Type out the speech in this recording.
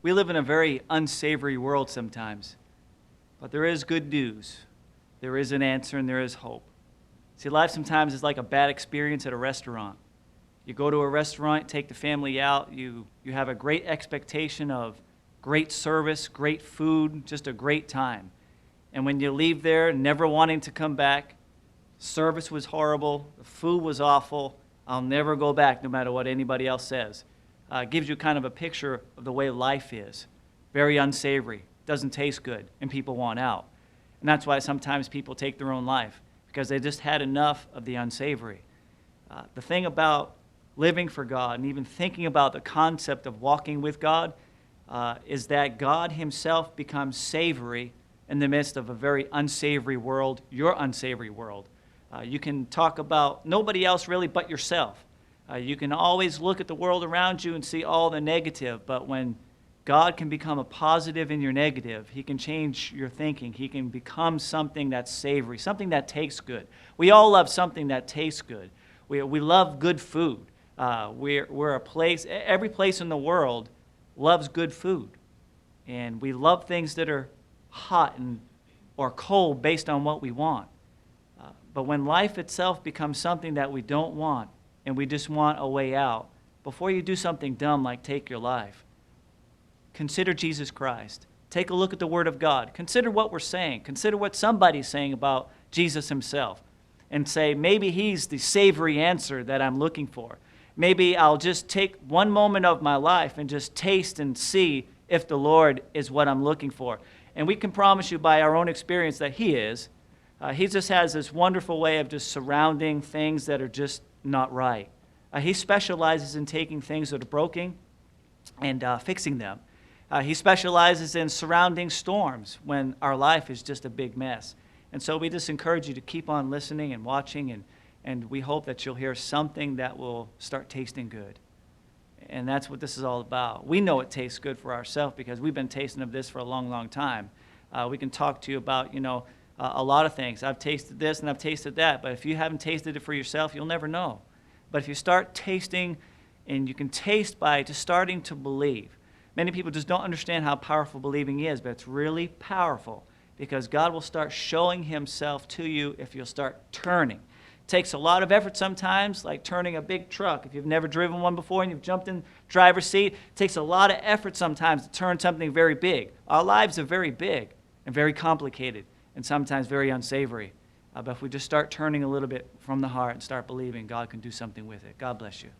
We live in a very unsavory world sometimes, but there is good news. There is an answer and there is hope. See, life sometimes is like a bad experience at a restaurant. You go to a restaurant, take the family out, you have a great expectation of great service, great food, just a great time. And when you leave there, never wanting to come back, service was horrible, the food was awful, I'll never go back no matter what anybody else says. Gives you kind of a picture of the way life is. Very unsavory, doesn't taste good, and people want out. And that's why sometimes people take their own life, because they just had enough of the unsavory. The thing about living for God and even thinking about the concept of walking with God is that God himself becomes savory in the midst of a very unsavory world, your unsavory world. You can talk about nobody else really but yourself. You can always look at the world around you and see all the negative, but when God can become a positive in your negative, he can change your thinking. He can become something that's savory, something that tastes good. We all love something that tastes good. We love good food. We're a place, every place in the world loves good food. And we love things that are hot or cold based on what we want. But when life itself becomes something that we don't want, and we just want a way out, before you do something dumb like take your life, consider Jesus Christ. Take a look at the Word of God. Consider what we're saying. Consider what somebody's saying about Jesus himself. And say, maybe he's the savory answer that I'm looking for. Maybe I'll just take one moment of my life and just taste and see if the Lord is what I'm looking for. And we can promise you by our own experience that he is. He just has this wonderful way of just surrounding things that are just not right. He specializes in taking things that are broken and fixing them. He specializes in surrounding storms when our life is just a big mess. And so we just encourage you to keep on listening and watching, and we hope that you'll hear something that will start tasting good. And that's what this is all about. We know it tastes good for ourselves because we've been tasting of this for a long, long time. We can talk to you about, a lot of things. I've tasted this and I've tasted that, but if you haven't tasted it for yourself, you'll never know. But if you start tasting, and you can taste by just starting to believe. Many people just don't understand how powerful believing is, but it's really powerful because God will start showing himself to you if you'll start turning. It takes a lot of effort sometimes, like turning a big truck. If you've never driven one before and you've jumped in the driver's seat, it takes a lot of effort sometimes to turn something very big. Our lives are very big and very complicated and sometimes very unsavory. But if we just start turning a little bit from the heart and start believing, God can do something with it. God bless you.